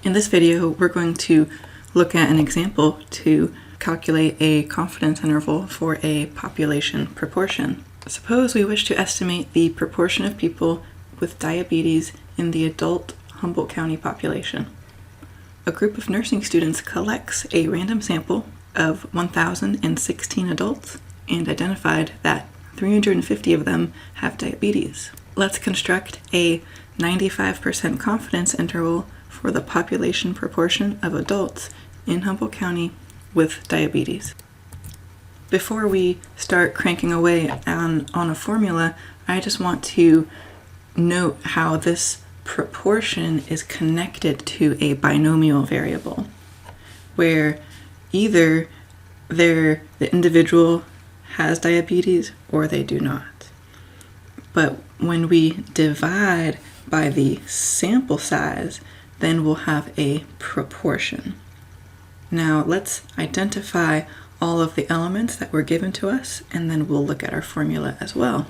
In this video, we're going to look at an example to calculate a confidence interval for a population proportion. Suppose we wish to estimate the proportion of people with diabetes in the adult Humboldt County population. A group of nursing students collects a random sample of 1,016 adults and identified that 350 of them have diabetes. Let's construct a 95% confidence interval for the population proportion of adults in Humboldt County with diabetes. Before we start cranking away on a formula, I just want to note how this proportion is connected to a binomial variable, where either the individual has diabetes or they do not. But when we divide by the sample size, then we'll have a proportion. Now let's identify all of the elements that were given to us, and then we'll look at our formula as well.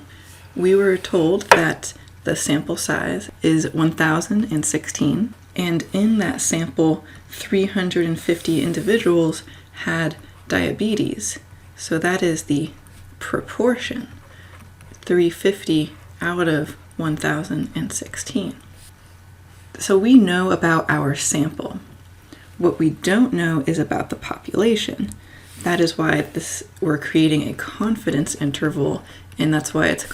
We were told that the sample size is 1,016, and in that sample, 350 individuals had diabetes. So that is the proportion, 350 out of 1,016. So we know about our sample. What we don't know is about the population. That is why we're creating a confidence interval, and that's why it's a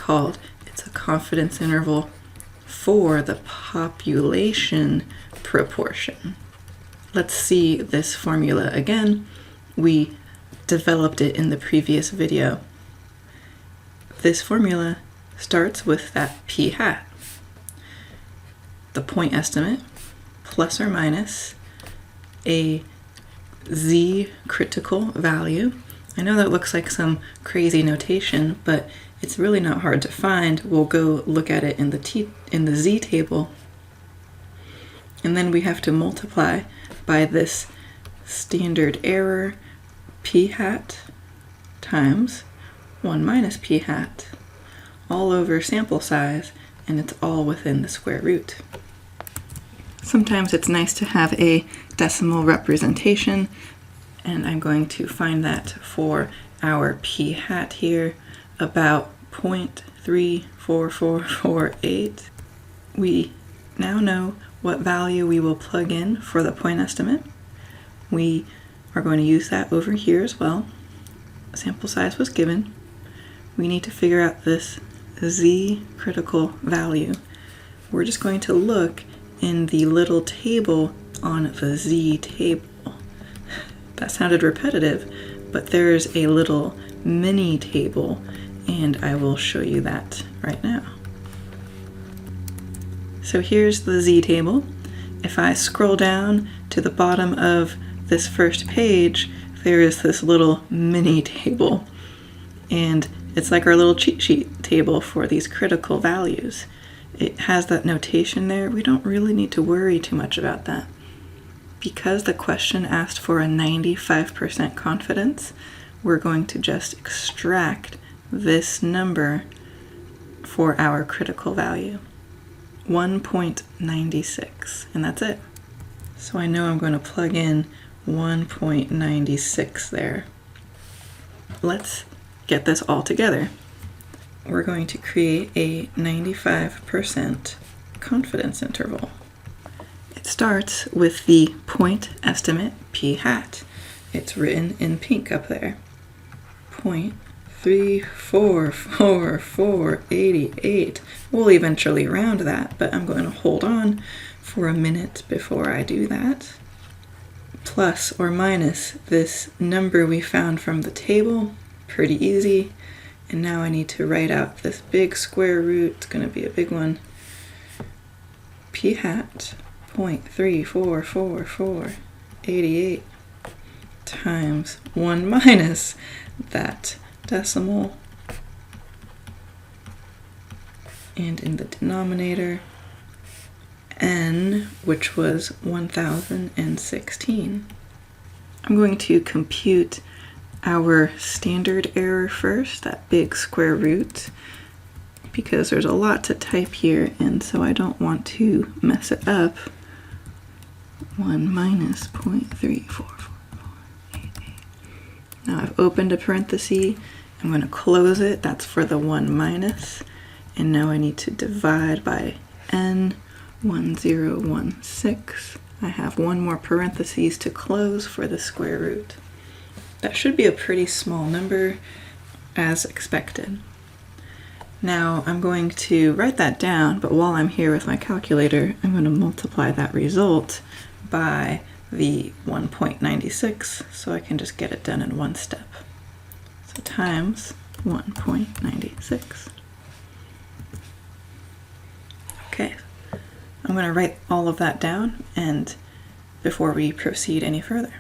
confidence interval for the population proportion. Let's see this formula again. We developed it in the previous video. This formula starts with that p hat, the point estimate, plus or minus a z critical value. I know that looks like some crazy notation, but it's really not hard to find. We'll go look at it in the z table, and then we have to multiply by this standard error p hat times 1 minus p hat, all over sample size, and it's all within the square root. Sometimes it's nice to have a decimal representation, and I'm going to find that for our p hat here, about 0.34448. We now know what value we will plug in for the point estimate. We are going to use that over here as well. Sample size was given. We need to figure out this z critical value. We're just going to look in the little table on the z table. That sounded repetitive, but there's a little mini table, and I will show you that right now. So here's the z table. If I scroll down to the bottom of this first page, there is this little mini table, and it's like our little cheat sheet table for these critical values. It has that notation there. We don't really need to worry too much about that. Because the question asked for a 95% confidence, we're going to just extract this number for our critical value, 1.96, and that's it. So I know I'm going to plug in 1.96 there. Let's get this all together. We're going to create a 95% confidence interval. It starts with the point estimate p hat. It's written in pink up there. 0.34488. We'll eventually round that, but I'm going to hold on for a minute before I do that. Plus or minus this number we found from the table. Pretty easy. And now I need to write out this big square root. It's going to be a big one. P hat 0.34488 times 1 minus that decimal, and in the denominator n, which was 1,016. I'm going to compute our standard error first, that big square root, because there's a lot to type here, and so I don't want to mess it up. 1 minus 0.344488. Now I've opened a parenthesis. I'm going to close it. That's for the 1 minus. And now I need to divide by n, 1016. I have one more parenthesis to close for the square root. That should be a pretty small number, as expected. Now I'm going to write that down, but while I'm here with my calculator, I'm going to multiply that result by the 1.96, so I can just get it done in one step. So times 1.96. Okay, I'm going to write all of that down and before we proceed any further.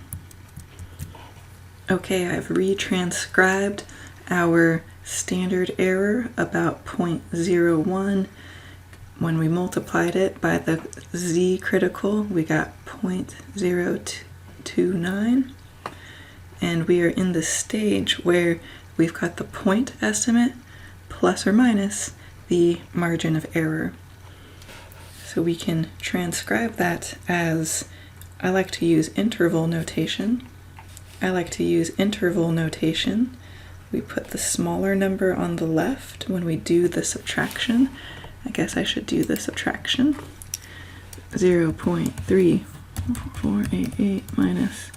Okay, I've retranscribed our standard error about 0.01. When we multiplied it by the z critical, we got 0.029. And we are in the stage where we've got the point estimate plus or minus the margin of error. So we can transcribe that as, I like to use interval notation. We put the smaller number on the left when we do the subtraction. I guess I should do the subtraction. 0.3488 minus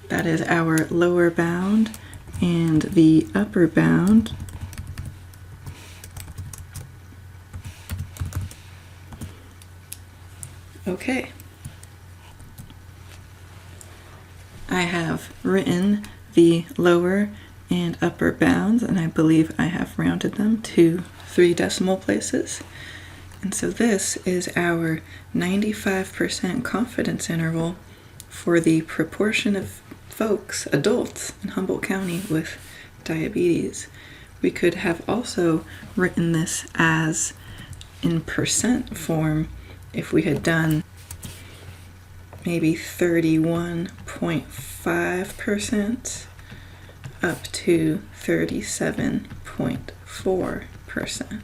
that is our lower bound, and the upper bound okay. I have written the lower and upper bounds, and I believe I have rounded them to 3 decimal places. And so this is our 95% confidence interval for the proportion of folks, adults in Humboldt County with diabetes. We could have also written this as in percent form if we had done maybe 31.5% up to 37.4%.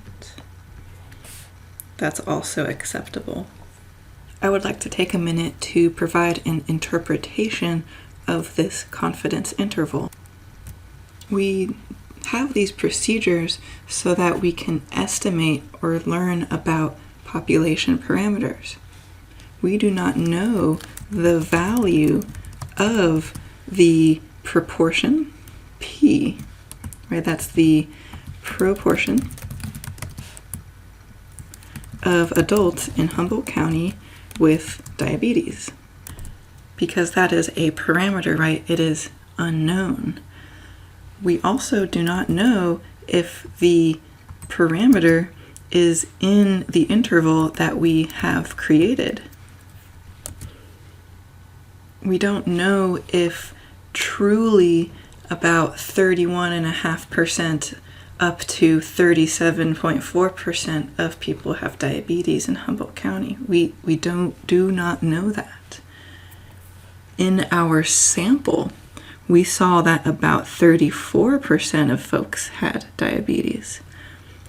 That's also acceptable. I would like to take a minute to provide an interpretation of this confidence interval. We have these procedures so that we can estimate or learn about population parameters. We do not know the value of the proportion, P, right? That's the proportion of adults in Humboldt County with diabetes. Because that is a parameter, right? It is unknown. We also do not know if the parameter is in the interval that we have created. We don't know if truly about 31.5% up to 37.4% of people have diabetes in Humboldt County. We do not know that. In our sample, we saw that about 34% of folks had diabetes.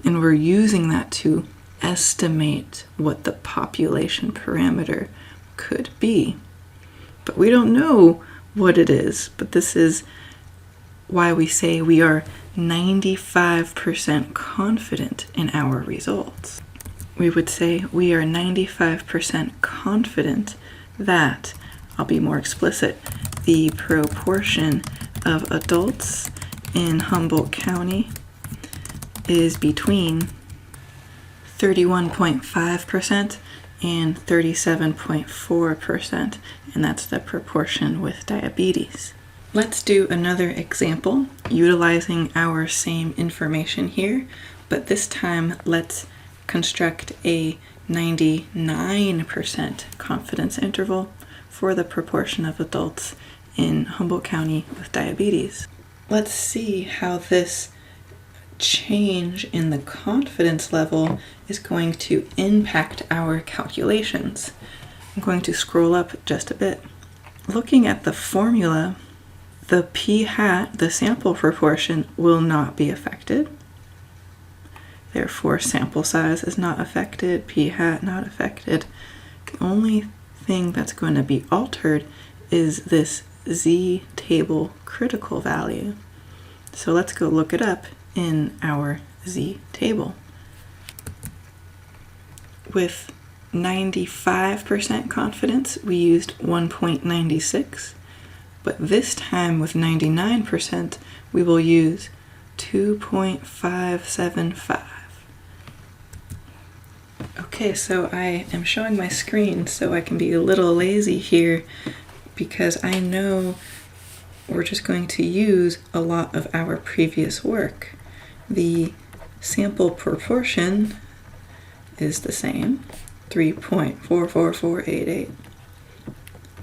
And we're using that to estimate what the population parameter could be. But we don't know what it is. But this is why we say we are 95% confident in our results. We would say we are 95% confident that, I'll be more explicit, the proportion of adults in Humboldt County is between 31.5% and 37.4%, and that's the proportion with diabetes. Let's do another example utilizing our same information here, but this time let's construct a 99% confidence interval for the proportion of adults in Humboldt County with diabetes. Let's see how this change in the confidence level is going to impact our calculations. I'm going to scroll up just a bit. Looking at the formula, the p hat, the sample proportion, will not be affected. Therefore, sample size is not affected, p-hat not affected. The only thing that's going to be altered is this z-table critical value. So let's go look it up in our z-table. With 95% confidence, we used 1.96, but this time with 99%, we will use 2.575. Okay, so I am showing my screen so I can be a little lazy here because I know we're just going to use a lot of our previous work. The sample proportion is the same, 3.44488.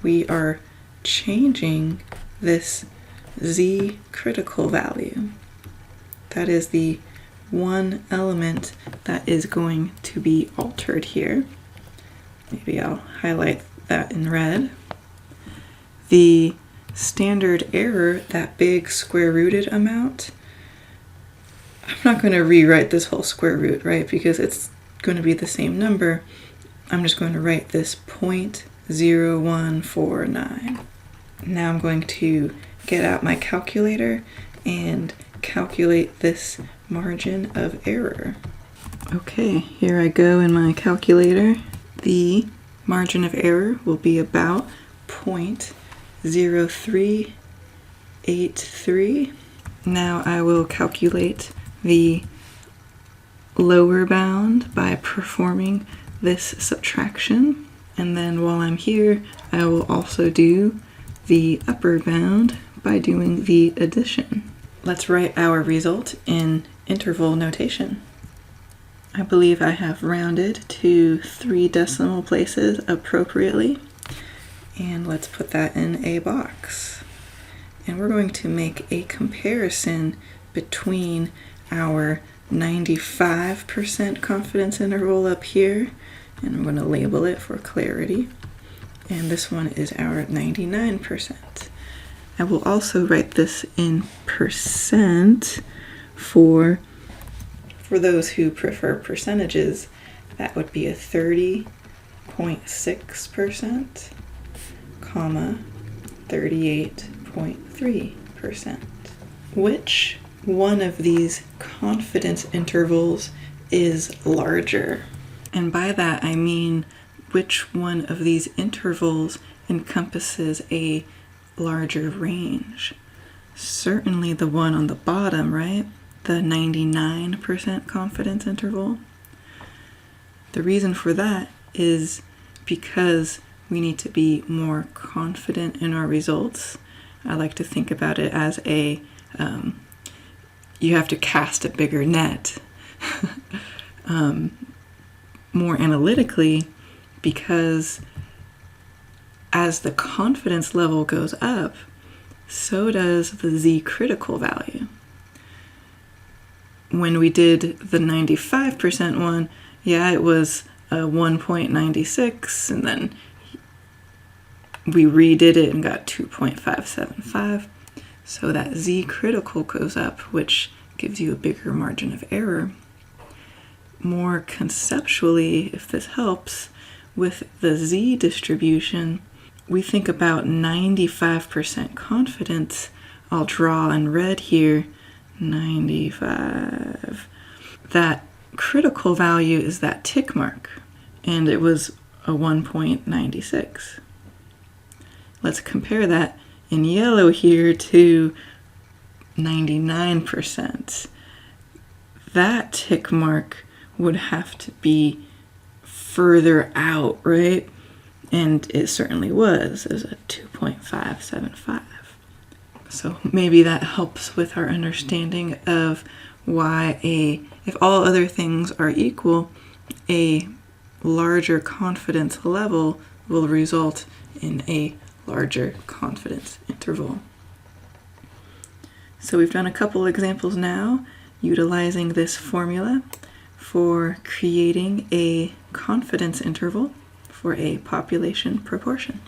We are changing this z critical value. That is the one element that is going to be altered here. Maybe I'll highlight that in red. The standard error, that big square rooted amount, I'm not going to rewrite this whole square root, right? Because it's going to be the same number. I'm just going to write this 0.0149. Now I'm going to get out my calculator and calculate this margin of error. Okay, here I go in my calculator. The margin of error will be about 0.0383. Now I will calculate the lower bound by performing this subtraction, and then while I'm here I will also do the upper bound by doing the addition. Let's write our result in interval notation. I believe I have rounded to 3 decimal places appropriately, and let's put that in a box. And we're going to make a comparison between our 95% confidence interval up here, and I'm going to label it for clarity, and this one is our 99%. I will also write this in percent for those who prefer percentages. That would be a 30.6%, comma 38.3%. Which one of these confidence intervals is larger? And by that I mean which one of these intervals encompasses a larger range. Certainly the one on the bottom, right? The 99% confidence interval. The reason for that is because we need to be more confident in our results. I like to think about it as a you have to cast a bigger net. More analytically, because as the confidence level goes up, so does the z critical value. When we did the 95% one, yeah, it was a 1.96, and then we redid it and got 2.575. So that z critical goes up, which gives you a bigger margin of error. More conceptually, if this helps, with the z distribution, we think about 95% confidence. I'll draw in red here, 95. That critical value is that tick mark, and it was a 1.96. Let's compare that in yellow here to 99%. That tick mark would have to be further out, right? And it certainly was. It was a 2.575. So maybe that helps with our understanding of why if all other things are equal, a larger confidence level will result in a larger confidence interval. So we've done a couple examples now utilizing this formula for creating a confidence interval for a population proportion.